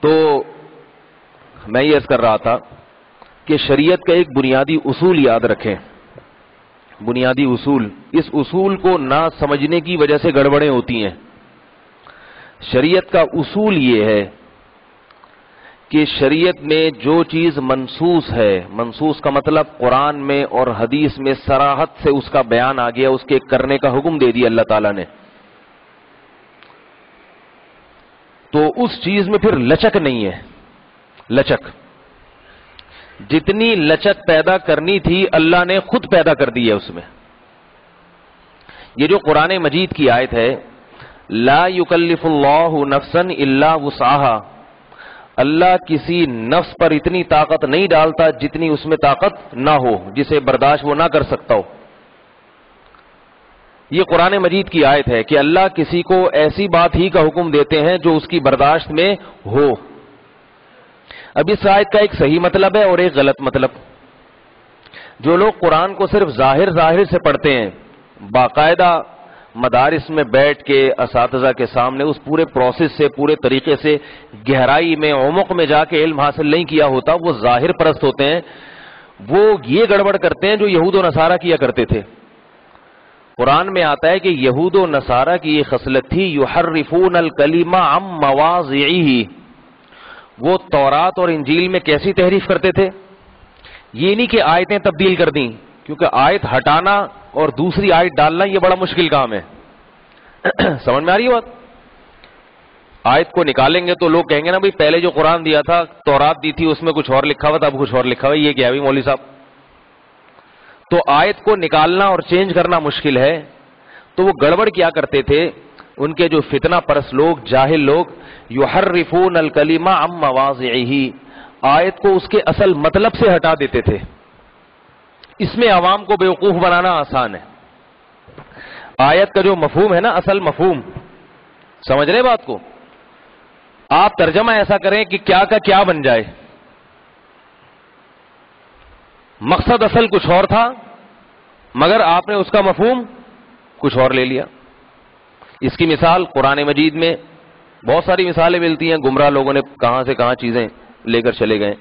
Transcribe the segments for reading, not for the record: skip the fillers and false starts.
تو میں یہ عرض کر رہا تھا کہ شریعت کا ایک بنیادی اصول یاد رکھیں، بنیادی اصول، اس اصول کو نہ سمجھنے کی وجہ سے گڑبڑیں ہوتی ہیں۔ شریعت کا اصول یہ ہے کہ شریعت میں جو چیز منصوص ہے، منصوص کا مطلب قرآن میں اور حدیث میں صراحت سے اس کا بیان آ گیا، اس کے کرنے کا حکم دے دیا اللہ تعالیٰ نے، تو اس چیز میں پھر لچک نہیں ہے۔ لچک، جتنی لچک پیدا کرنی تھی اللہ نے خود پیدا کر دی ہے اس میں۔ یہ جو قرآن مجید کی آیت ہے، لا یکلف اللہ نفسا الا وسعہا، اللہ کسی نفس پر اتنی طاقت نہیں ڈالتا جتنی اس میں طاقت نہ ہو، جسے برداشت وہ نہ کر سکتا ہو۔ یہ قرآن مجید کی آیت ہے کہ اللہ کسی کو ایسی بات ہی کا حکم دیتے ہیں جو اس کی برداشت میں ہو۔ اب اس آیت کا ایک صحیح مطلب ہے اور ایک غلط مطلب۔ جو لوگ قرآن کو صرف ظاہر سے پڑھتے ہیں، باقاعدہ مدارس میں بیٹھ کے اساتذہ کے سامنے اس پورے پروسیس سے، پورے طریقے سے گہرائی میں، عمق میں جا کے علم حاصل نہیں کیا ہوتا، وہ ظاہر پرست ہوتے ہیں، وہ یہ گڑبڑ کرتے ہیں جو یہود و نصارہ کیا کرتے تھے۔ قرآن میں آتا ہے کہ یہود و نصارہ کی یہ خصلت تھی، یحرفون الکلم عن مواضعہ، وہ تورات اور انجیل میں کیسی تحریف کرتے تھے؟ یہ نہیں کہ آیتیں تبدیل کر دیں، کیونکہ آیت ہٹانا اور دوسری آیت ڈالنا یہ بڑا مشکل کام ہے۔ سمجھ میں آ رہی ہے بات؟ آیت کو نکالیں گے تو لوگ کہیں گے نا بھائی پہلے جو قرآن دیا تھا، تورات دی تھی، اس میں کچھ اور لکھا ہوا تھا، اب کچھ اور لکھا ہوا ہے، یہ کیا ہے مولوی صاحب؟ تو آیت کو نکالنا اور چینج کرنا مشکل ہے، تو وہ گڑبڑ کیا کرتے تھے ان کے جو فتنہ پرست لوگ، جاہل لوگ، یحرفون الکلم عن مواضعہ، آیت کو اس کے اصل مطلب سے ہٹا دیتے تھے۔ اس میں عوام کو بیوقوف بنانا آسان ہے۔ آیت کا جو مفہوم ہے نا، اصل مفہوم، سمجھ رہے بات کو؟ آپ ترجمہ ایسا کریں کہ کیا کا کیا بن جائے، مقصد اصل کچھ اور تھا مگر آپ نے اس کا مفہوم کچھ اور لے لیا۔ اس کی مثال قرآن مجید میں بہت ساری مثالیں ملتی ہیں، گمراہ لوگوں نے کہاں سے کہاں چیزیں لے کر چلے گئے۔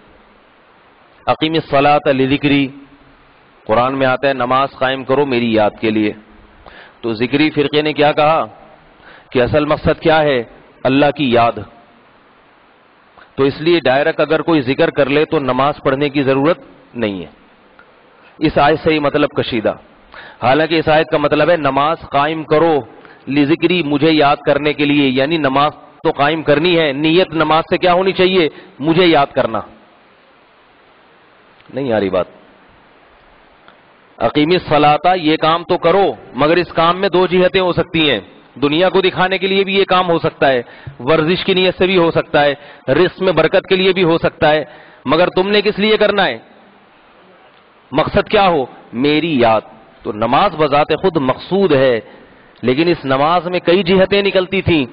اقیم الصلاۃ لذکری، قرآن میں آتا ہے نماز قائم کرو میری یاد کے لیے، تو ذکری فرقے نے کیا کہا کہ اصل مقصد کیا ہے؟ اللہ کی یاد، تو اس لیے ڈائریکٹ اگر کوئی ذکر کر لے تو نماز پڑھنے کی ضرورت نہیں ہے۔ اس آیت سے ہی مطلب کشیدہ، حالانکہ اس آیت کا مطلب ہے نماز قائم کرو لذکری، مجھے یاد کرنے کے لیے، یعنی نماز تو قائم کرنی ہے، نیت نماز سے کیا ہونی چاہیے؟ مجھے یاد کرنا۔ نہیں آ رہی بات؟ اقیم الصلاۃ، یہ کام تو کرو، مگر اس کام میں دو جہتیں ہو سکتی ہیں، دنیا کو دکھانے کے لیے بھی یہ کام ہو سکتا ہے، ورزش کی نیت سے بھی ہو سکتا ہے، رزق میں برکت کے لیے بھی ہو سکتا ہے، مگر تم نے کس لیے کرنا ہے؟ مقصد کیا ہو؟ میری یاد۔ تو نماز بذات خود مقصود ہے، لیکن اس نماز میں کئی جہتیں نکلتی تھیں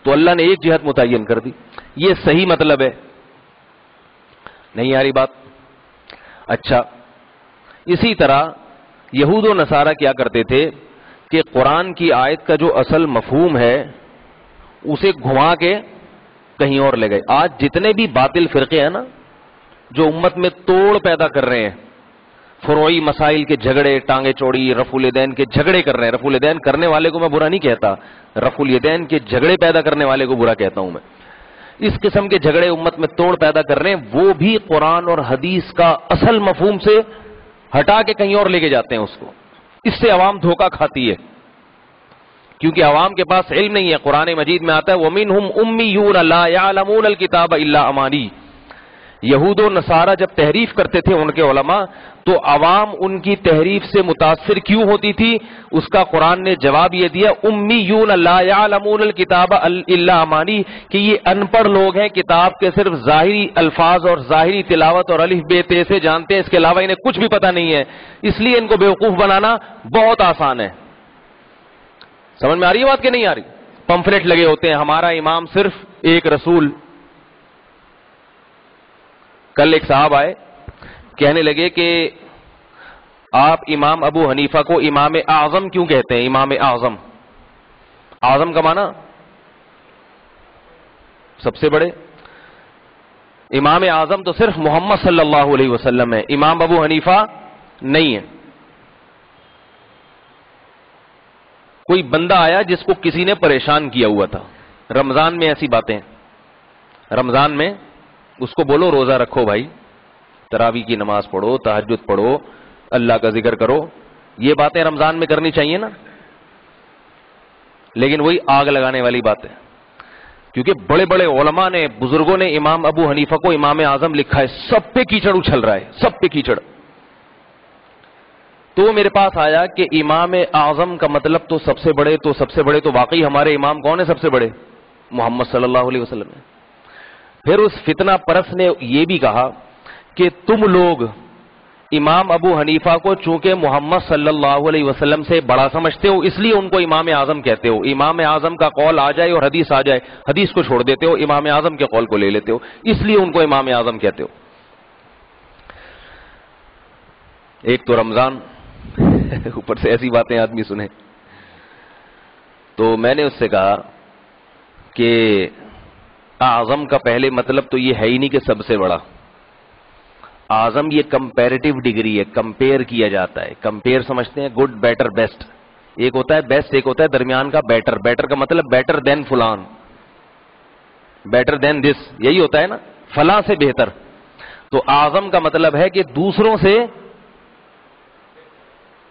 تو اللہ نے ایک جہت متعین کر دی، یہ صحیح مطلب ہے۔ نہیں آ رہی بات؟ اچھا، اسی طرح یہود و نصارہ کیا کرتے تھے کہ قرآن کی آیت کا جو اصل مفہوم ہے اسے گھما کے کہیں اور لے گئے۔ آج جتنے بھی باطل فرقے ہیں نا جو امت میں توڑ پیدا کر رہے ہیں، فروعی مسائل کے جھگڑے، ٹانگے چوڑی، رفع الیدین کے جھگڑے کر رہے ہیں، رفع الیدین کرنے والے کو میں برا نہیں کہتا، رفع الیدین کے جھگڑے پیدا کرنے والے کو برا کہتا ہوں میں۔ اس قسم کے جھگڑے امت میں توڑ پیدا کر رہے ہیں، وہ بھی قرآن اور حدیث کا اصل مفہوم سے ہٹا کے کہیں اور لے کے جاتے ہیں اس کو۔ اس سے عوام دھوکہ کھاتی ہے، کیونکہ عوام کے پاس علم نہیں ہے۔ قرآن مجید میں آتا ہے وَمِنْهُمْ أُمِّيُّونَ لَا يَعْلَمُونَ الْكِتَابَ إِلَّا أَمَانِيَّ۔ یہود و نصارہ جب تحریف کرتے تھے ان کے علماء، تو عوام ان کی تحریف سے متاثر کیوں ہوتی تھی؟ اس کا قرآن نے جواب یہ دیا امیون لا یعلمون الکتاب الا امانی، کہ یہ ان پڑھ لوگ ہیں، کتاب کے صرف ظاہری الفاظ اور ظاہری تلاوت اور الف ب ت سے جانتے ہیں، اس کے علاوہ انہیں کچھ بھی پتہ نہیں ہے، اس لیے ان کو بیوقوف بنانا بہت آسان ہے۔ سمجھ میں آ رہی ہے بات کہ نہیں آ رہی؟ پمفلٹ لگے ہوتے ہیں ہمارا امام صرف ایک رسول۔ کل ایک صاحب آئے، کہنے لگے کہ آپ امام ابو حنیفہ کو امام اعظم کیوں کہتے ہیں؟ امام اعظم، اعظم کا معنی سب سے بڑے، امام اعظم تو صرف محمد صلی اللہ علیہ وسلم ہے، امام ابو حنیفہ نہیں ہے۔ کوئی بندہ آیا جس کو کسی نے پریشان کیا ہوا تھا، رمضان میں ایسی باتیں، رمضان میں اس کو بولو روزہ رکھو بھائی، تراویح کی نماز پڑھو، تہجد پڑھو، اللہ کا ذکر کرو، یہ باتیں رمضان میں کرنی چاہیے نا، لیکن وہی آگ لگانے والی بات ہے، کیونکہ بڑے بڑے علماء نے، بزرگوں نے امام ابو حنیفہ کو امام اعظم لکھا ہے، سب پہ کیچڑ اچھل رہا ہے، سب پہ کیچڑ۔ تو وہ میرے پاس آیا کہ امام اعظم کا مطلب تو سب سے بڑے تو واقعی ہمارے امام کون ہیں سب سے بڑے؟ محمد صلی اللہ علیہ وسلم ہے۔ پھر اس فتنہ پرست نے یہ بھی کہا کہ تم لوگ امام ابو حنیفہ کو چونکہ محمد صلی اللہ علیہ وسلم سے بڑا سمجھتے ہو، اس لیے ان کو امام اعظم کہتے ہو، امام اعظم کا قول آ جائے اور حدیث آ جائے، حدیث کو چھوڑ دیتے ہو، امام اعظم کے قول کو لے لیتے ہو، اس لیے ان کو امام اعظم کہتے ہو۔ ایک تو رمضان، اوپر سے ایسی باتیں آدمی سنے۔ تو میں نے اس سے کہا کہ اعظم کا پہلے مطلب تو یہ ہے ہی نہیں کہ سب سے بڑا، اعظم یہ کمپیریٹیو ڈگری ہے، کمپیئر کیا جاتا ہے، کمپیئر سمجھتے ہیں گڈ بیٹر بیسٹ، ایک ہوتا ہے بیسٹ، ایک ہوتا ہے درمیان کا بیٹر، بیٹر کا مطلب بیٹر دین فلان، بیٹر دین دس، یہی ہوتا ہے نا، فلاں سے بہتر۔ تو اعظم کا مطلب ہے کہ دوسروں سے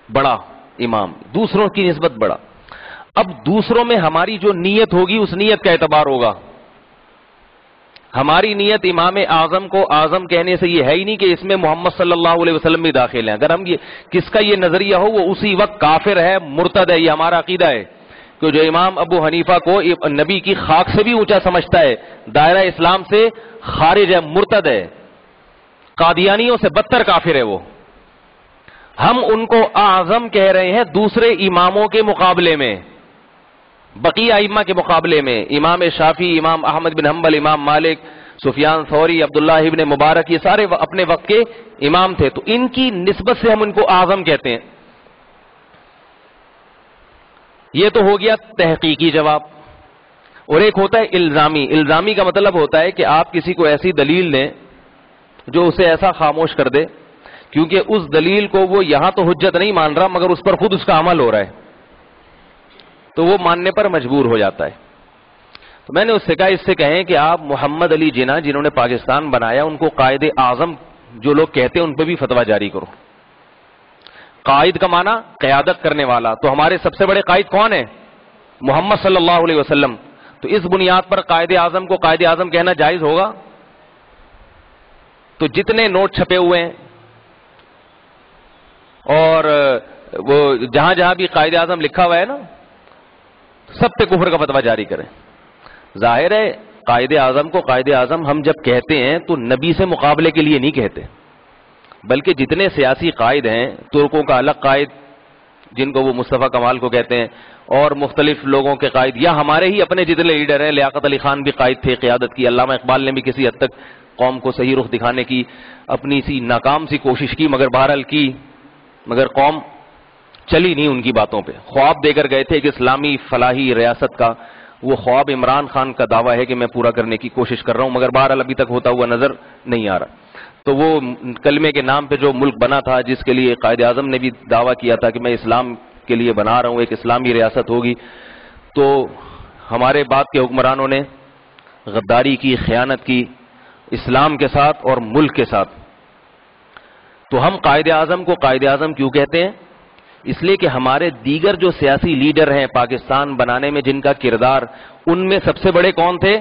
بڑا امام، دوسروں کی نسبت بڑا۔ اب دوسروں میں ہماری جو نیت ہوگی اس نیت کا اعتبار ہوگا۔ ہماری نیت امام اعظم کو اعظم کہنے سے یہ ہے ہی نہیں کہ اس میں محمد صلی اللہ علیہ وسلم بھی داخل ہیں۔ اگر ہم یہ کس کا یہ نظریہ ہو وہ اسی وقت کافر ہے، مرتد ہے، یہ ہمارا عقیدہ ہے کہ جو امام ابو حنیفہ کو نبی کی خاک سے بھی اونچا سمجھتا ہے، دائرہ اسلام سے خارج ہے، مرتد ہے، قادیانیوں سے بدتر کافر ہے وہ۔ ہم ان کو اعظم کہہ رہے ہیں دوسرے اماموں کے مقابلے میں، بقیہ ائمہ کے مقابلے میں، امام شافعی، امام احمد بن حنبل، امام مالک، سفیان ثوری، عبداللہ ابن مبارک، یہ سارے اپنے وقت کے امام تھے، تو ان کی نسبت سے ہم ان کو اعظم کہتے ہیں۔ یہ تو ہو گیا تحقیقی جواب۔ اور ایک ہوتا ہے الزامی۔ الزامی کا مطلب ہوتا ہے کہ آپ کسی کو ایسی دلیل دیں جو اسے ایسا خاموش کر دے، کیونکہ اس دلیل کو وہ یہاں تو حجت نہیں مان رہا مگر اس پر خود اس کا عمل ہو رہا ہے، تو وہ ماننے پر مجبور ہو جاتا ہے۔ تو میں نے اس سے کہا اس سے کہیں کہ آپ محمد علی جناح جنہوں نے پاکستان بنایا ان کو قائد اعظم جو لوگ کہتے ہیں ان پہ بھی فتویٰ جاری کرو۔ قائد کا معنی قیادت کرنے والا، تو ہمارے سب سے بڑے قائد کون ہیں؟ محمد صلی اللہ علیہ وسلم۔ تو اس بنیاد پر قائد اعظم کو قائد اعظم کہنا جائز ہوگا؟ تو جتنے نوٹ چھپے ہوئے ہیں اور وہ جہاں جہاں بھی قائد اعظم لکھا ہوا ہے نا، سب پہ کفر کا فتویٰ جاری کریں۔ ظاہر ہے قائد اعظم کو قائد اعظم ہم جب کہتے ہیں تو نبی سے مقابلے کے لیے نہیں کہتے، بلکہ جتنے سیاسی قائد ہیں، ترکوں کا الگ قائد جن کو وہ مصطفیٰ کمال کو کہتے ہیں، اور مختلف لوگوں کے قائد، یا ہمارے ہی اپنے جتنے لیڈر ہیں، لیاقت علی خان بھی قائد تھے، قیادت کی، علامہ اقبال نے بھی کسی حد تک قوم کو صحیح رخ دکھانے کی اپنی سی ناکام سی کوشش کی، مگر بہرحال کی، مگر قوم چلی نہیں ان کی باتوں پہ۔ خواب دے کر گئے تھے ایک اسلامی فلاحی ریاست کا، وہ خواب عمران خان کا دعویٰ ہے کہ میں پورا کرنے کی کوشش کر رہا ہوں، مگر بہرحال ابھی تک ہوتا ہوا نظر نہیں آ رہا۔ تو وہ کلمے کے نام پہ جو ملک بنا تھا، جس کے لیے قائد اعظم نے بھی دعویٰ کیا تھا کہ میں اسلام کے لیے بنا رہا ہوں، ایک اسلامی ریاست ہوگی، تو ہمارے بعد کے حکمرانوں نے غداری کی، خیانت کی اسلام کے ساتھ اور ملک کے ساتھ۔ تو ہم قائد اعظم کو قائد اعظم کیوں کہتے ہیں؟ اس لیے کہ ہمارے دیگر جو سیاسی لیڈر ہیں پاکستان بنانے میں جن کا کردار، ان میں سب سے بڑے کون تھے؟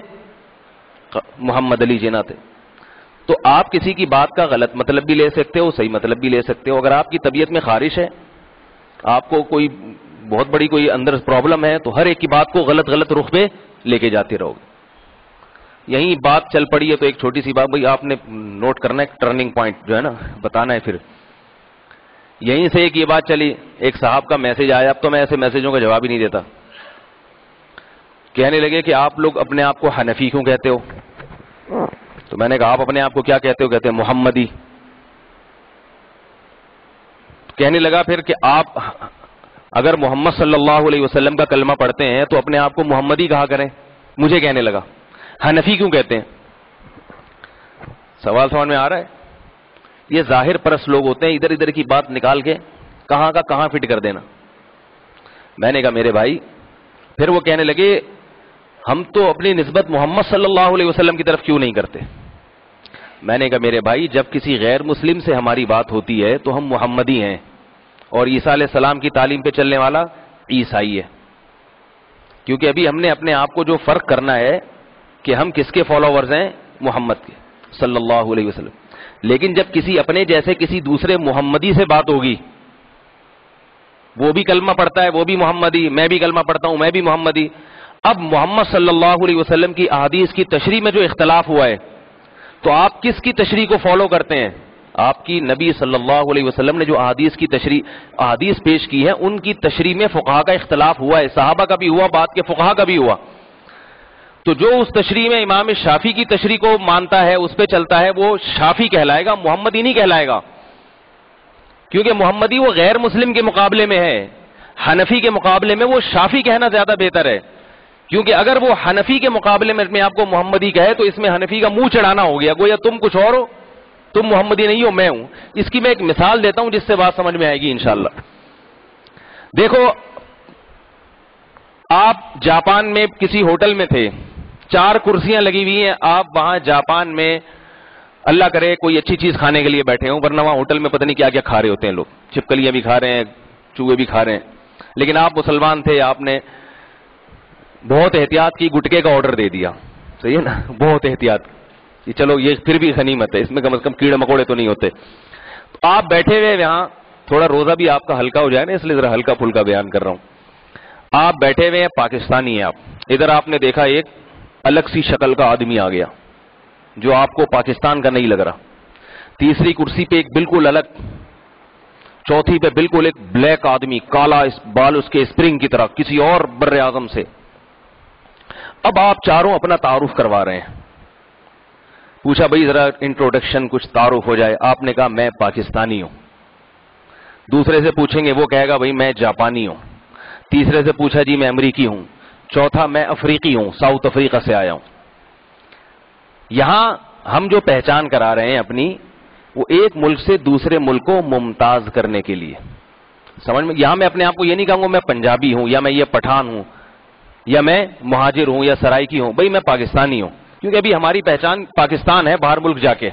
محمد علی جناح تھے۔ تو آپ کسی کی بات کا غلط مطلب بھی لے سکتے ہو، صحیح مطلب بھی لے سکتے ہو۔ اگر آپ کی طبیعت میں خارش ہے، آپ کو کوئی بہت بڑی کوئی اندر پرابلم ہے، تو ہر ایک کی بات کو غلط رخ پہ لے کے جاتے رہو گے۔ یہیں بات چل پڑی ہے تو ایک چھوٹی سی بات بھائی آپ نے نوٹ کرنا ہے، ٹرننگ پوائنٹ جو ہے نا بتانا ہے۔ پھر یہیں سے ایک یہ بات چلی، ایک صاحب کا میسج آیا، اب تو میں ایسے میسجوں کا جواب ہی نہیں دیتا، کہنے لگے کہ آپ لوگ اپنے آپ کو حنفی کیوں کہتے ہو؟ تو میں نے کہا آپ اپنے آپ کو کیا کہتے ہو؟ کہتے ہیں محمدی۔ کہنے لگا پھر کہ آپ اگر محمد صلی اللہ علیہ وسلم کا کلمہ پڑھتے ہیں تو اپنے آپ کو محمدی کہا کریں۔ مجھے کہنے لگا حنفی کیوں کہتے ہیں؟ سوال سمجھ میں آ رہا ہے؟ یہ ظاہر پرست لوگ ہوتے ہیں، ادھر ادھر کی بات نکال کے کہاں کا کہاں فٹ کر دینا. میں نے کہا میرے بھائی، پھر وہ کہنے لگے ہم تو اپنی نسبت محمد صلی اللہ علیہ وسلم کی طرف کیوں نہیں کرتے. میں نے کہا میرے بھائی، جب کسی غیر مسلم سے ہماری بات ہوتی ہے تو ہم محمدی ہیں، اور عیسیٰ علیہ السلام کی تعلیم پہ چلنے والا عیسائی ہے. کیونکہ ابھی ہم نے اپنے آپ کو جو فرق کرنا ہے کہ ہم کس کے فالوورز ہیں، محمد کے صلی اللہ علیہ وسلم. لیکن جب کسی اپنے جیسے کسی دوسرے محمدی سے بات ہوگی، وہ بھی کلمہ پڑھتا ہے، وہ بھی محمدی، میں بھی کلمہ پڑھتا ہوں، میں بھی محمدی. اب محمد صلی اللہ علیہ وسلم کی احادیث کی تشریح میں جو اختلاف ہوا ہے، تو آپ کس کی تشریح کو فالو کرتے ہیں؟ آپ کی نبی صلی اللہ علیہ وسلم نے جو احادیث پیش کی ہے، ان کی تشریح میں فقہا کا اختلاف ہوا ہے. صحابہ کا بھی ہوا، بعد کے فقہا کا بھی ہوا. تو جو اس تشریح میں امام شافعی کی تشریح کو مانتا ہے، اس پہ چلتا ہے، وہ شافعی کہلائے گا، محمدی نہیں کہلائے گا. کیونکہ محمدی وہ غیر مسلم کے مقابلے میں ہے، حنفی کے مقابلے میں وہ شافعی کہنا زیادہ بہتر ہے. کیونکہ اگر وہ حنفی کے مقابلے میں آپ کو محمدی کہے تو اس میں حنفی کا منہ چڑھانا ہو گیا، گویا تم کچھ اور ہو، تم محمدی نہیں ہو، میں ہوں. اس کی میں ایک مثال دیتا ہوں جس سے بات سمجھ میں آئے گی انشاءاللہ. دیکھو، آپ جاپان میں کسی ہوٹل میں تھے، 4 کرسیاں لگی ہوئی ہیں، آپ وہاں جاپان میں اللہ کرے کوئی اچھی چیز کھانے کے لیے بیٹھے ہوں، ورنہ وہاں ہوٹل میں پتہ نہیں کیا کیا کھا رہے ہوتے ہیں لوگ، چھپکلیاں بھی کھا رہے ہیں، چوہے بھی کھا رہے ہیں. لیکن آپ مسلمان تھے، آپ نے بہت احتیاط کی، گٹکے کا آرڈر دے دیا. صحیح ہے نا؟ بہت احتیاط کی، چلو یہ پھر بھی غنیمت ہے، اس میں کم از کم کیڑے مکوڑے تو نہیں ہوتے. تو آپ بیٹھے ہوئے یہاں، تھوڑا روزہ بھی آپ کا ہلکا ہو جائے نا، اس لیے ذرا ہلکا پھلکا بیان کر رہا ہوں. آپ بیٹھے ہوئے ہیں، پاکستانی ہیں آپ. ادھر آپ نے دیکھا ایک الگ سی شکل کا آدمی آ گیا جو آپ کو پاکستان کا نہیں لگ رہا. تیسری کرسی پہ ایک بالکل الگ، چوتھی پہ بالکل ایک بلیک آدمی، کالا بال اس کے اسپرنگ کی طرح، کسی اور بر اعظم سے. اب آپ چاروں اپنا تعارف کروا رہے ہیں. پوچھا بھائی ذرا انٹروڈکشن، کچھ تعارف ہو جائے. آپ نے کہا میں پاکستانی ہوں. دوسرے سے پوچھیں گے، وہ کہے گا بھائی میں جاپانی ہوں. تیسرے سے پوچھا جی میں امریکی ہوں. چوتھا میں افریقی ہوں، ساؤتھ افریقہ سے آیا ہوں. یہاں ہم جو پہچان کرا رہے ہیں اپنی، وہ ایک ملک سے دوسرے ملک کو ممتاز کرنے کے لیے. سمجھ میں؟ یہاں میں اپنے آپ کو یہ نہیں کہوں گا میں پنجابی ہوں، یا میں یہ پٹھان ہوں، یا میں مہاجر ہوں، یا سرائکی ہوں. بھائی میں پاکستانی ہوں، کیونکہ ابھی ہماری پہچان پاکستان ہے. باہر ملک جا کے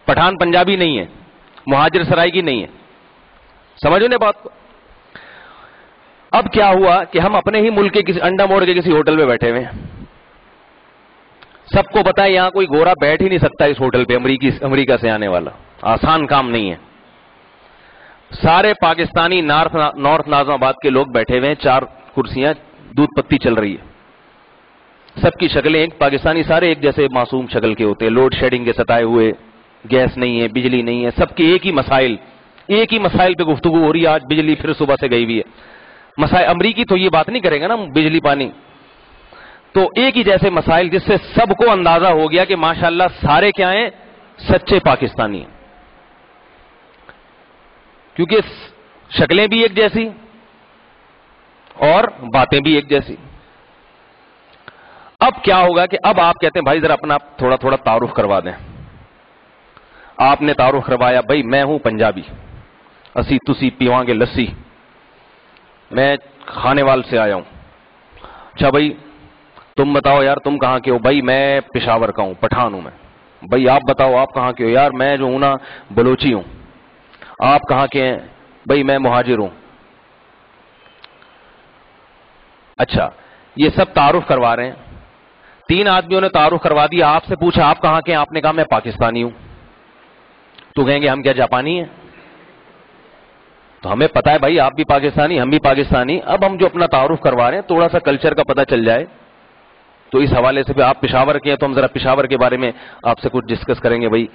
پٹھان پنجابی نہیں ہے، مہاجر سرائکی نہیں ہے. سمجھو نا بات کو؟ اب کیا ہوا کہ ہم اپنے ہی ملک کے کسی انڈا موڑ کے کسی ہوٹل میں بیٹھے ہوئے ہیں. سب کو پتا ہے یہاں کوئی گورا بیٹھ ہی نہیں سکتا اس ہوٹل پہ، امریکہ سے آنے والا. آسان کام نہیں ہے. سارے پاکستانی نارتھ ناظم آباد کے لوگ بیٹھے ہوئے ہیں، 4 کرسیاں، دودھ پتی چل رہی ہے. سب کی شکلیں ایک، پاکستانی سارے ایک جیسے معصوم شکل کے ہوتے ہیں، لوڈ شیڈنگ کے ستائے ہوئے، گیس نہیں ہے، بجلی نہیں ہے. سب کے ایک ہی مسائل پہ گفتگو ہو رہی ہے. آج بجلی پھر صبح سے گئی ہوئی ہے. مسائل امریکی تو یہ بات نہیں کرے گا نا، بجلی پانی. تو ایک ہی جیسے مسائل، جس سے سب کو اندازہ ہو گیا کہ ماشاءاللہ سارے کیا ہیں، سچے پاکستانی ہیں. کیونکہ شکلیں بھی ایک جیسی اور باتیں بھی ایک جیسی. اب کیا ہوگا کہ اب آپ کہتے ہیں بھائی ذرا اپنا تھوڑا تھوڑا تعارف کروا دیں. آپ نے تعارف کروایا، بھائی میں ہوں پنجابی، اسی تسی پیواں گے لسی، میں کھانے وال سے آیا ہوں. اچھا بھائی تم بتاؤ یار تم کہاں کے ہو؟ بھائی میں پشاور کا ہوں، پٹھان ہوں میں. بھائی آپ بتاؤ آپ کہاں کے ہو؟ یار میں جو ہوں نا بلوچی ہوں. آپ کہاں کے ہیں؟ بھائی میں مہاجر ہوں. اچھا یہ سب تعارف کروا رہے ہیں. 3 آدمیوں نے تعارف کروا دیا. آپ سے پوچھا آپ کہاں کے ہیں؟ آپ نے کہا میں پاکستانی ہوں. تو کہیں گے ہم کیا جاپانی ہیں؟ تو ہمیں پتا ہے بھائی آپ بھی پاکستانی، ہم بھی پاکستانی. اب ہم جو اپنا تعارف کروا رہے ہیں تھوڑا سا کلچر کا پتہ چل جائے، تو اس حوالے سے بھی آپ پشاور کے ہیں تو ہم ذرا پشاور کے بارے میں آپ سے کچھ ڈسکس کریں گے. بھائی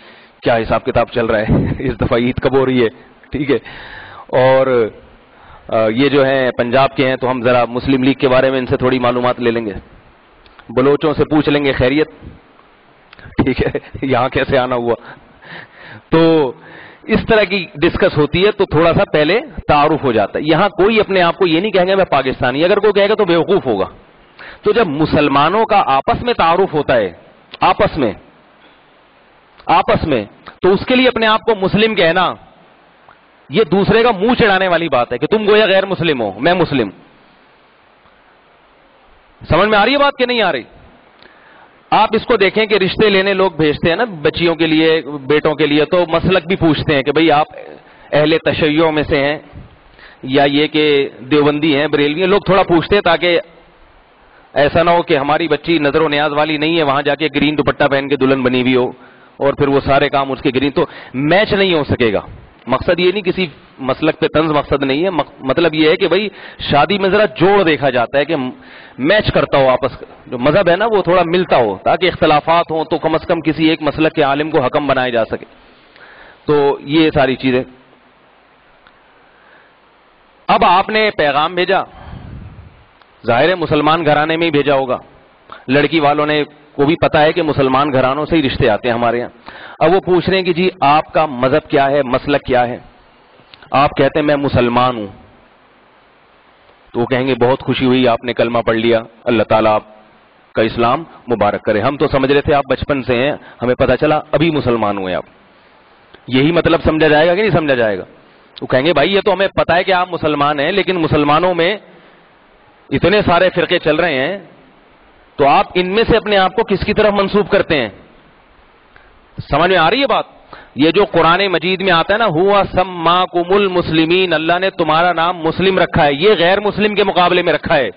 کیا حساب کتاب چل رہا ہے؟ اس دفعہ عید کب ہو رہی ہے؟ ٹھیک ہے. اور یہ جو ہیں پنجاب کے ہیں تو ہم ذرا مسلم لیگ کے بارے میں ان سے تھوڑی معلومات لے لیں گے. بلوچوں سے پوچھ لیں گے خیریت، ٹھیک ہے، یہاں کیسے آنا ہوا. تو اس طرح کی ڈسکس ہوتی ہے. تو تھوڑا سا پہلے تعارف ہو جاتا ہے. یہاں کوئی اپنے آپ کو یہ نہیں کہیں گے میں پاکستانی. اگر کوئی کہے گا تو بیوقوف ہوگا. تو جب مسلمانوں کا آپس میں تعارف ہوتا ہے، آپس میں آپس میں، تو اس کے لیے اپنے آپ کو مسلم کہنا یہ دوسرے کا منہ چڑھانے والی بات ہے کہ تم گویا غیر مسلم ہو، میں مسلم. سمجھ میں آ رہی ہے بات کہ نہیں آ رہی؟ آپ اس کو دیکھیں کہ رشتے لینے لوگ بھیجتے ہیں نا بچیوں کے لیے، بیٹوں کے لیے، تو مسلک بھی پوچھتے ہیں کہ بھئی آپ اہل تشیع میں سے ہیں یا یہ کہ دیوبندی ہیں، بریلوی ہیں. لوگ تھوڑا پوچھتے ہیں تاکہ ایسا نہ ہو کہ ہماری بچی نظر و نیاز والی نہیں ہے، وہاں جا کے گرین دوپٹہ پہن کے دلہن بنی ہوئی ہو اور پھر وہ سارے کام اس کے گرین، تو میچ نہیں ہو سکے گا. مقصد یہ نہیں کسی مسلک پہ طنز مقصد نہیں ہے، مطلب یہ ہے کہ بھئی شادی میں ذرا جوڑ دیکھا جاتا ہے کہ میچ کرتا ہو، آپس جو مذہب ہے نا وہ تھوڑا ملتا ہو، تاکہ اختلافات ہوں تو کم از کم کسی ایک مسلک کے عالم کو حکم بنایا جا سکے. تو یہ ساری چیزیں. اب آپ نے پیغام بھیجا، ظاہر ہے مسلمان گھرانے میں ہی بھیجا ہوگا، لڑکی والوں نے کو بھی پتا ہے کہ مسلمان گھرانوں سے ہی رشتے آتے ہیں ہمارے یہاں. اب وہ پوچھ رہے ہیں کہ جی آپ کا مذہب کیا ہے، مسلک کیا ہے؟ آپ کہتے ہیں میں مسلمان ہوں، تو وہ کہیں گے بہت خوشی ہوئی آپ نے کلمہ پڑھ لیا، اللہ تعالیٰ آپ کا اسلام مبارک کرے. ہم تو سمجھ رہے تھے آپ بچپن سے ہیں، ہمیں پتا چلا ابھی مسلمان ہوئے آپ. یہی مطلب سمجھا جائے گا کہ نہیں سمجھا جائے گا؟ وہ کہیں گے بھائی یہ تو ہمیں پتا ہے کہ آپ مسلمان ہیں، لیکن مسلمانوں میں اتنے سارے فرقے چل رہے ہیں، تو آپ ان میں سے اپنے آپ کو کس کی طرف منسوب کرتے ہیں؟ سمجھ میں آ رہی ہے بات؟ یہ جو قرآن مجید میں آتا ہے نا ہوا سماکم المسلمین، اللہ نے تمہارا نام مسلم رکھا ہے، یہ غیر مسلم کے مقابلے میں رکھا ہے،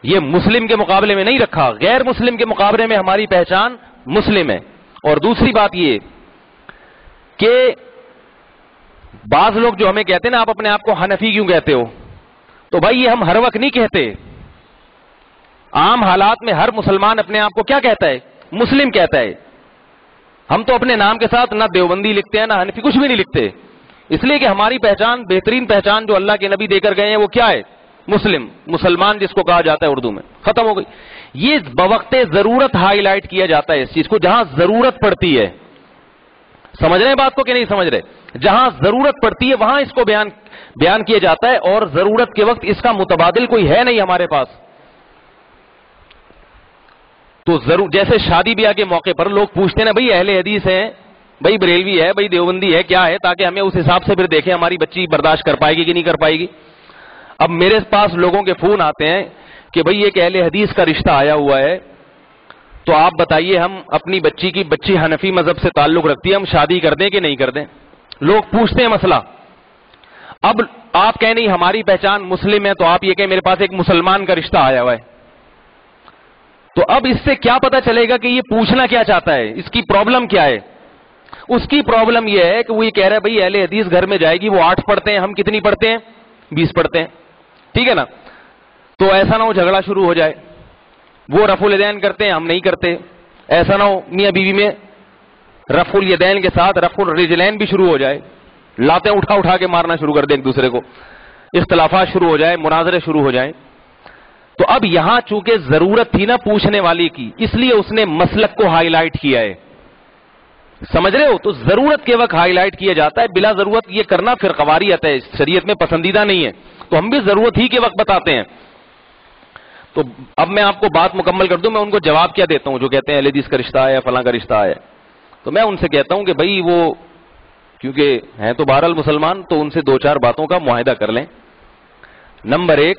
یہ مسلم کے مقابلے میں نہیں رکھا، غیر مسلم کے مقابلے میں ہماری پہچان مسلم ہے. اور دوسری بات یہ کہ بعض لوگ جو ہمیں کہتے ہیں نا آپ اپنے آپ کو حنفی کیوں کہتے ہو، تو بھائی یہ ہم ہر وقت نہیں کہتے. عام حالات میں ہر مسلمان اپنے آپ کو کیا کہتا ہے؟ مسلم کہتا ہے. ہم تو اپنے نام کے ساتھ نہ دیوبندی لکھتے ہیں نہ حنفی، کچھ بھی نہیں لکھتے، اس لیے کہ ہماری پہچان، بہترین پہچان جو اللہ کے نبی دے کر گئے ہیں وہ کیا ہے؟ مسلم، مسلمان جس کو کہا جاتا ہے اردو میں، ختم ہو گئی. یہ بوقت ضرورت ہائی لائٹ کیا جاتا ہے اس چیز کو، جہاں ضرورت پڑتی ہے. سمجھ رہے ہیں بات کو کہ نہیں سمجھ رہے؟ جہاں ضرورت پڑتی ہے وہاں اس کو بیان کیا جاتا ہے، اور ضرورت کے وقت اس کا متبادل کوئی ہے نہیں ہمارے پاس. تو جیسے شادی بیاہ کے موقع پر لوگ پوچھتے ہیں نا بھئی اہل حدیث ہیں، بھئی بریلوی ہے، بھئی دیوبندی ہے، کیا ہے، تاکہ ہمیں اس حساب سے پھر دیکھیں ہماری بچی برداشت کر پائے گی کہ نہیں کر پائے گی. اب میرے پاس لوگوں کے فون آتے ہیں کہ بھئی ایک اہل حدیث کا رشتہ آیا ہوا ہے، تو آپ بتائیے ہم اپنی بچی حنفی مذہب سے تعلق رکھتی ہے، ہم شادی کر دیں کہ نہیں کر دیں؟ لوگ پوچھتے ہیں مسئلہ. اب آپ کہیں نہیں ہماری پہچان مسلم ہے، تو آپ یہ کہیں میرے پاس ایک مسلمان کا رشتہ آیا ہوا ہے. تو اب اس سے کیا پتا چلے گا کہ یہ پوچھنا کیا چاہتا ہے، اس کی پرابلم کیا ہے؟ اس کی پرابلم یہ ہے کہ وہ یہ کہہ رہا ہے بھئی اہل حدیث گھر میں جائے گی، وہ 8 پڑھتے ہیں، ہم کتنی پڑھتے ہیں؟ 20 پڑھتے ہیں، ٹھیک ہے نا؟ تو ایسا نہ ہو جھگڑا شروع ہو جائے، وہ رفع الیدین کرتے ہیں ہم نہیں کرتے، ایسا نہ ہو میاں بیوی میں رفع الیدین کے ساتھ رفع الرجلین بھی شروع ہو جائے، لاتیں اٹھا کے مارنا شروع کر دیں ایک دوسرے کو، اختلافات شروع ہو جائے، مناظرے شروع ہو جائیں. تو اب یہاں چونکہ ضرورت تھی نا پوچھنے والی کی، اس لیے اس نے مسلک کو ہائی لائٹ کیا ہے. سمجھ رہے ہو؟ تو ضرورت کے وقت ہائی لائٹ کیا جاتا ہے، بلا ضرورت یہ کرنا پھر قواریت ہے، شریعت میں پسندیدہ نہیں ہے. تو ہم بھی ضرورت ہی کے وقت بتاتے ہیں. تو اب میں آپ کو بات مکمل کر دوں، میں ان کو جواب کیا دیتا ہوں جو کہتے ہیں اہل حدیث کا رشتہ ہے، فلاں کا رشتہ ہے. تو میں ان سے کہتا ہوں کہ بھائی وہ کیونکہ ہیں تو بہرحال مسلمان، تو ان سے 2-4 باتوں کا معاہدہ کر لیں. نمبر 1،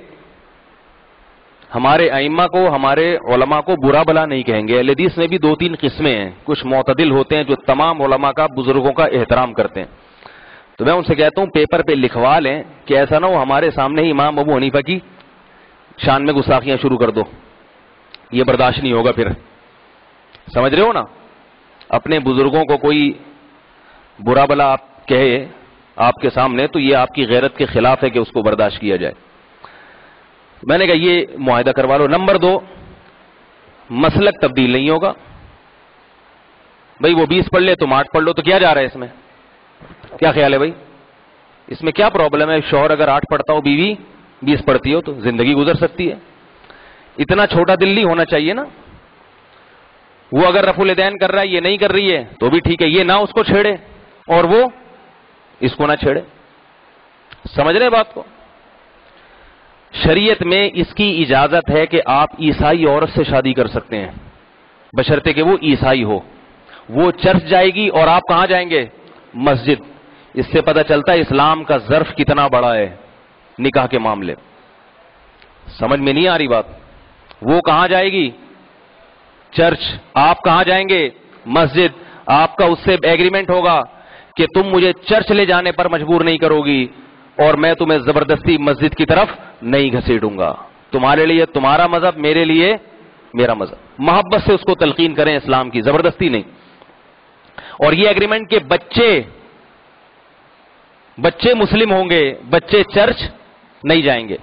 ہمارے ائمہ کو، ہمارے علماء کو برا بلا نہیں کہیں گے. اہل حدیث میں بھی 2-3 قسمیں ہیں، کچھ معتدل ہوتے ہیں جو تمام علماء کا، بزرگوں کا احترام کرتے ہیں. تو میں ان سے کہتا ہوں پیپر پہ لکھوا لیں کہ ایسا نہ ہو ہمارے سامنے ہی امام ابو حنیفہ کی شان میں گستاخیاں شروع کر دو، یہ برداشت نہیں ہوگا پھر. سمجھ رہے ہو نا؟ اپنے بزرگوں کو کوئی برا بلا آپ کہے آپ کے سامنے تو یہ آپ کی غیرت کے خلاف ہے کہ اس کو برداشت کیا جائے. میں نے کہا یہ معاہدہ کروا لو. نمبر 2، مسلک تبدیل نہیں ہوگا. بھئی وہ 20 پڑھ لے تم 8 پڑھ لو، تو کیا جا رہا ہے اس میں؟ کیا خیال ہے بھائی؟ اس میں کیا پرابلم ہے؟ شوہر اگر 8 پڑھتا ہو، بیوی 20 پڑھتی ہو، تو زندگی گزر سکتی ہے. اتنا چھوٹا دل نہیں ہونا چاہیے نا. وہ اگر رفع الیدین کر رہا ہے، یہ نہیں کر رہی ہے، تو بھی ٹھیک ہے، یہ نہ اس کو چھیڑے اور وہ اس کو نہ چھیڑے. سمجھ رہے بات کو؟ شریعت میں اس کی اجازت ہے کہ آپ عیسائی عورت سے شادی کر سکتے ہیں. بشرطے کہ وہ عیسائی ہو. وہ چرچ جائے گی اور آپ کہاں جائیں گے؟ مسجد. اس سے پتہ چلتا ہے اسلام کا ظرف کتنا بڑا ہے نکاح کے معاملے. سمجھ میں نہیں آ رہی بات؟ وہ کہاں جائے گی؟ چرچ. آپ کہاں جائیں گے؟ مسجد. آپ کا اس سے ایگریمنٹ ہوگا کہ تم مجھے چرچ لے جانے پر مجبور نہیں کرو گی اور میں تمہیں زبردستی مسجد کی طرف نہیں گھسیٹوں گا. تمہارے لیے تمہارا مذہب، میرے لیے میرا مذہب. محبت سے اس کو تلقین کریں اسلام کی، زبردستی نہیں. اور یہ ایگریمنٹ کہ بچے مسلم ہوں گے، بچے چرچ نہیں جائیں گے.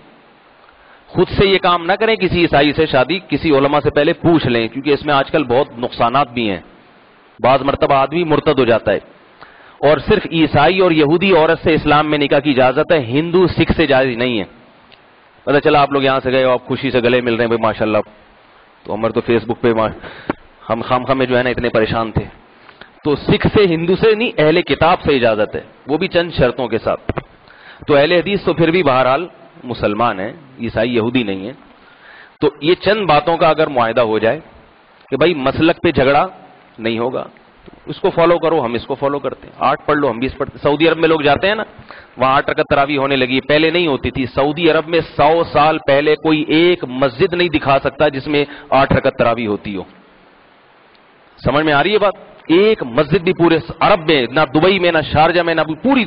خود سے یہ کام نہ کریں کسی عیسائی سے شادی، کسی علماء سے پہلے پوچھ لیں، کیونکہ اس میں آج کل بہت نقصانات بھی ہیں. بعض مرتبہ آدمی مرتد ہو جاتا ہے. اور صرف عیسائی اور یہودی عورت سے اسلام میں نکاح کی اجازت ہے، ہندو سکھ سے جائز نہیں ہے. پتہ چلا آپ لوگ یہاں سے گئے ہو، آپ خوشی سے گلے مل رہے ہیں بھائی ماشاء اللہ، تو ہمارے تو فیس بک پہ ہم خام میں جو ہے نا اتنے پریشان تھے. تو سکھ سے، ہندو سے نہیں، اہل کتاب سے اجازت ہے، وہ بھی چند شرطوں کے ساتھ. تو اہل حدیث تو پھر بھی بہرحال مسلمان ہیں، عیسائی یہودی نہیں ہے. تو یہ چند باتوں کا اگر معاہدہ ہو جائے کہ بھائی مسلک پہ جھگڑا نہیں ہوگا، اس کو فالو کرو، ہم اس کو فالو کرتے ہیں. 8 پڑھ لو، ہم 20 پڑھتے. سعودی عرب میں لوگ جاتے ہیں نا، وہاں 8 رکعت تراویح ہونے لگی. پہلے نہیں ہوتی تھی. سعودی عرب میں 100 سال پہلے کوئی ایک مسجد نہیں دکھا سکتا جس میں 8 رکعت تراویح ہوتی ہو. سمجھ میں آ رہی ہے بات؟ ایک مسجد بھی پورے عرب میں، نہ دبئی میں، نہ شارجہ میں، نہ پوری.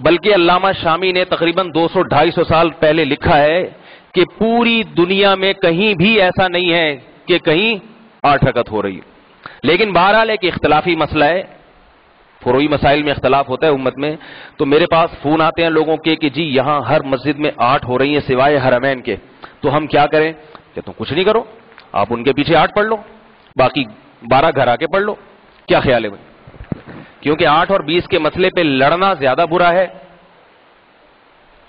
بلکہ علامہ شامی نے تقریباً 200-250 سال پہلے لکھا ہے کہ پوری دنیا میں کہیں بھی ایسا نہیں ہے کہ کہیں 8 رکعت ہو رہی ہے. لیکن بہرحال ایک اختلافی مسئلہ ہے، فروعی مسائل میں اختلاف ہوتا ہے امت میں. تو میرے پاس فون آتے ہیں لوگوں کے کہ جی یہاں ہر مسجد میں 8 ہو رہی ہیں سوائے حرمین کے، تو ہم کیا کریں؟ کہ تم کچھ نہیں کرو، آپ ان کے پیچھے 8 پڑھ لو، باقی 12 گھر آ کے پڑھ لو. کیا خیال ہے بھائی؟ کیونکہ 8 اور 20 کے مسئلے پہ لڑنا زیادہ برا ہے،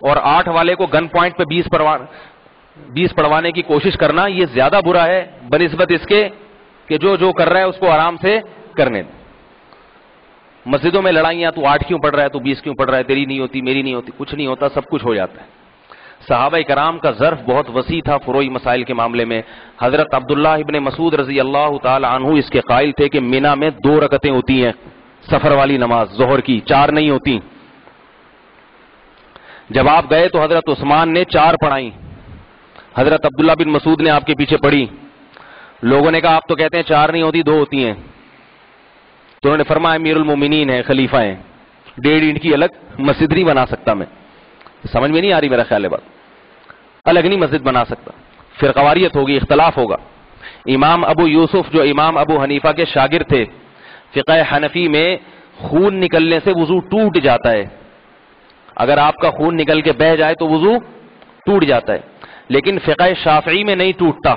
اور 8 والے کو گن پوائنٹ پہ 20 پڑھوانے کی کوشش کرنا یہ زیادہ برا ہے بنسبت اس کے کہ جو کر رہا ہے اس کو آرام سے کرنے دیں. مسجدوں میں لڑائیاں، تو 8 کیوں پڑھ رہا ہے، تو 20 کیوں پڑھ رہا ہے، تیری نہیں ہوتی، میری نہیں ہوتی. کچھ نہیں ہوتا، سب کچھ ہو جاتا ہے. صحابہ کرام کا ظرف بہت وسیع تھا فروعی مسائل کے معاملے میں. حضرت عبداللہ ابن مسعود رضی اللہ تعالی عنہ اس کے قائل تھے کہ مینا میں 2 رکعتیں ہوتی ہیں سفر والی نماز ظہر کی، 4 نہیں ہوتی. جب آپ گئے تو حضرت عثمان نے 4 پڑھائیں، حضرت عبداللہ بن مسعود نے آپ کے پیچھے پڑھی. لوگوں نے کہا آپ تو کہتے ہیں 4 نہیں ہوتی، 2 ہوتی ہیں. تو انہوں نے فرمایا امیر المومنین ہیں، خلیفہ ہیں، 1.5 اینٹ کی الگ مسجد نہیں بنا سکتا میں. سمجھ میں نہیں آ رہی میرا خیال ہے بات؟ الگ نہیں مسجد بنا سکتا، فرقواریت ہوگی، اختلاف ہوگا. امام ابو یوسف جو امام ابو حنیفہ کے شاگرد تھے، فقہ حنفی میں خون نکلنے سے وضو ٹوٹ جاتا ہے. اگر آپ کا خون نکل کے بہہ جائے تو وضو ٹوٹ جاتا ہے، لیکن فقہ شافعی میں نہیں ٹوٹتا.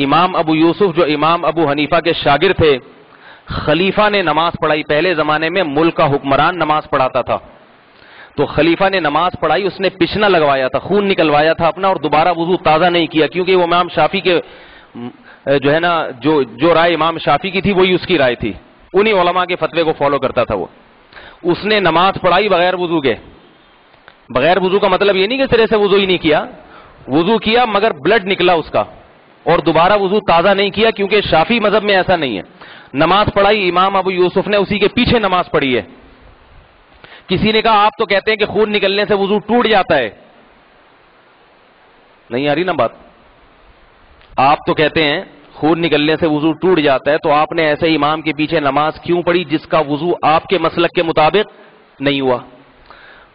امام ابو یوسف جو امام ابو حنیفہ کے شاگرد تھے، خلیفہ نے نماز پڑھائی. پہلے زمانے میں ملک کا حکمران نماز پڑھاتا تھا، تو خلیفہ نے نماز پڑھائی، اس نے پچھنا لگوایا تھا، خون نکلوایا تھا اپنا، اور دوبارہ وضو تازہ نہیں کیا، کیونکہ وہ امام شافعی کے جو ہے نا جو رائے امام شافعی کی تھی وہی اس کی رائے تھی، انہی علماء کے فتوے کو فالو کرتا تھا وہ. اس نے نماز پڑھائی بغیر وضو کے. بغیر وضو کا مطلب یہ نہیں کہ سرے سے وضو ہی نہیں کیا، وضو کیا مگر بلڈ نکلا اس کا، اور دوبارہ وضو تازہ نہیں کیا، کیونکہ شافعی مذہب میں ایسا نہیں ہے. نماز پڑھائی امام ابو یوسف نے، اسی کے پیچھے نماز پڑھی ہے. کسی نے کہا آپ تو کہتے ہیں کہ خون نکلنے سے وضو ٹوٹ جاتا ہے. نہیں آ رہی نا بات؟ آپ تو کہتے ہیں خون نکلنے سے وضو ٹوٹ جاتا ہے، تو آپ نے ایسے امام کے پیچھے نماز کیوں پڑھی جس کا وضو آپ کے مسلک کے مطابق نہیں ہوا؟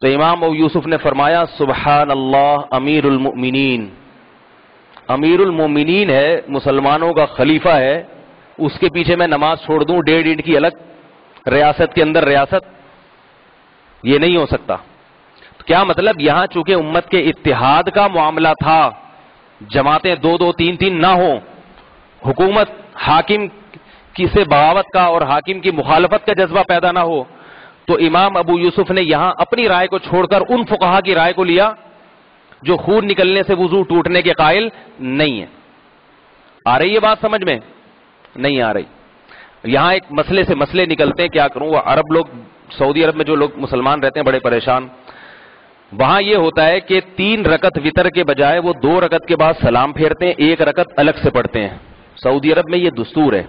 تو امام ابو یوسف نے فرمایا سبحان اللہ امیر المؤمنین. امیر المؤمنین ہے، مسلمانوں کا خلیفہ ہے، اس کے پیچھے میں نماز چھوڑ دوں 1.5 اینٹ کی الگ ریاست کے اندر ریاست؟ یہ نہیں ہو سکتا. کیا مطلب؟ یہاں چونکہ امت کے اتحاد کا معاملہ تھا، جماعتیں 2-2 3-3 نہ ہوں، حکومت حاکم کی سے بغاوت کا اور حاکم کی مخالفت کا جذبہ پیدا نہ ہو، تو امام ابو یوسف نے یہاں اپنی رائے کو چھوڑ کر ان فقہا کی رائے کو لیا جو خون نکلنے سے وضو ٹوٹنے کے قائل نہیں ہے. آ رہی ہے بات سمجھ میں؟ نہیں آ رہی. یہاں ایک مسئلے سے مسئلے نکلتے ہیں، کیا کروں. وہ عرب لوگ، سعودی عرب میں جو لوگ مسلمان رہتے ہیں بڑے پریشان. وہاں یہ ہوتا ہے کہ 3 رکعت وتر کے بجائے وہ 2 رکعت کے بعد سلام پھیرتے ہیں، 1 رکعت الگ سے پڑھتے ہیں. سعودی عرب میں یہ دستور ہے.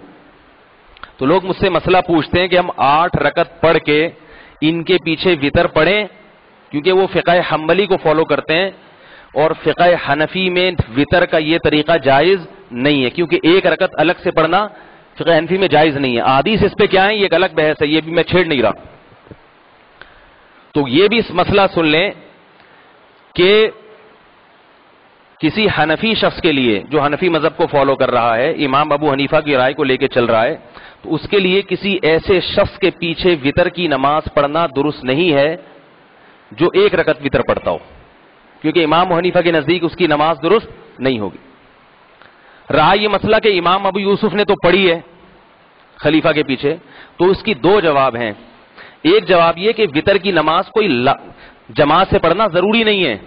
تو لوگ مجھ سے مسئلہ پوچھتے ہیں کہ ہم 8 رکعت پڑھ کے ان کے پیچھے وتر پڑھیں، کیونکہ وہ فقہ حنبلی کو فالو کرتے ہیں اور فقہ حنفی میں وتر کا یہ طریقہ جائز نہیں ہے، کیونکہ 1 رکعت الگ سے پڑھنا فقہ حنفی میں جائز نہیں ہے. احادیث اس پہ کیا ہے یہ ایک الگ بحث ہے، یہ بھی میں چھیڑ نہیں رہا. تو یہ بھی اس مسئلہ سن لیں کہ کسی حنفی شخص کے لیے جو حنفی مذہب کو فالو کر رہا ہے، امام ابو حنیفہ کی رائے کو لے کے چل رہا ہے، تو اس کے لیے کسی ایسے شخص کے پیچھے وتر کی نماز پڑھنا درست نہیں ہے جو 1 رکعت وتر پڑھتا ہو، کیونکہ امام ابو حنیفہ کے نزدیک اس کی نماز درست نہیں ہوگی. رہا یہ مسئلہ کہ امام ابو یوسف نے تو پڑھی ہے خلیفہ کے پیچھے، تو اس کی 2 جواب ہیں. ایک جواب یہ کہ وتر کی نماز کوئی جماعت سے پڑھنا ضروری نہیں ہے،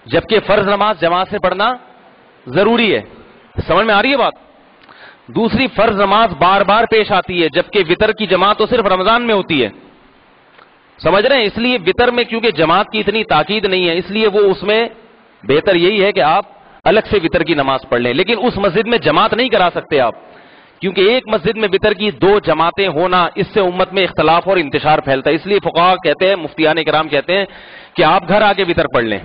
جبکہ فرض نماز جماعت سے پڑھنا ضروری ہے. سمجھ میں آ رہی ہے بات؟ دوسری، فرض نماز بار بار پیش آتی ہے، جبکہ وتر کی جماعت تو صرف رمضان میں ہوتی ہے. سمجھ رہے ہیں؟ اس لیے وتر میں کیونکہ جماعت کی اتنی تاکید نہیں ہے، اس لیے وہ اس میں بہتر یہی ہے کہ آپ الگ سے وتر کی نماز پڑھ لیں. لیکن اس مسجد میں جماعت نہیں کرا سکتے آپ، کیونکہ ایک مسجد میں وتر کی 2 جماعتیں ہونا، اس سے امت میں اختلاف اور انتشار پھیلتا ہے. اس لیے فقہا کہتے ہیں، مفتیان کرام کہتے ہیں کہ آپ گھر آ کے وتر پڑھ لیں،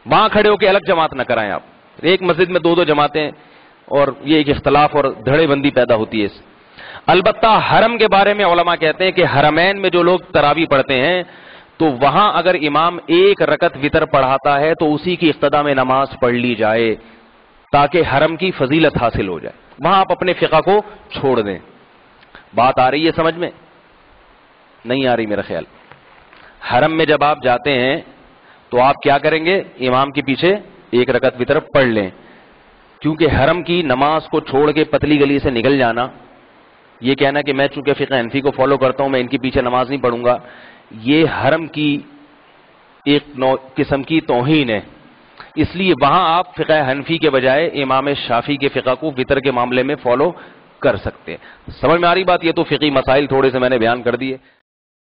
وہاں کھڑے ہو کے الگ جماعت نہ کرائیں. آپ ایک مسجد میں 2 جماعتیں، اور یہ ایک اختلاف اور دھڑے بندی پیدا ہوتی ہے اس. البتہ حرم کے بارے میں علماء کہتے ہیں کہ حرمین میں جو لوگ تراویح پڑھتے ہیں تو وہاں اگر امام 1 رکعت وتر پڑھاتا ہے تو اسی کی اقتدا میں نماز پڑھ لی جائے تاکہ حرم کی فضیلت حاصل ہو جائے. وہاں آپ اپنے فقہ کو چھوڑ دیں. بات آ رہی ہے سمجھ میں؟ نہیں آ رہی میرا خیال. حرم میں جب آپ جاتے ہیں تو آپ کیا کریں گے؟ امام کے پیچھے 1 رکعت وتر پڑھ لیں، کیونکہ حرم کی نماز کو چھوڑ کے پتلی گلی سے نکل جانا، یہ کہنا کہ میں چونکہ فقہ حنفی کو فالو کرتا ہوں میں ان کے پیچھے نماز نہیں پڑھوں گا، یہ حرم کی ایک قسم کی توہین ہے. اس لیے وہاں آپ فقہ حنفی کے بجائے امام شافعی کے فقہ کو وتر کے معاملے میں فالو کر سکتے ہیں. سمجھ میں آ رہی بات؟ یہ تو فقہی مسائل تھوڑے سے میں نے بیان کر دیے.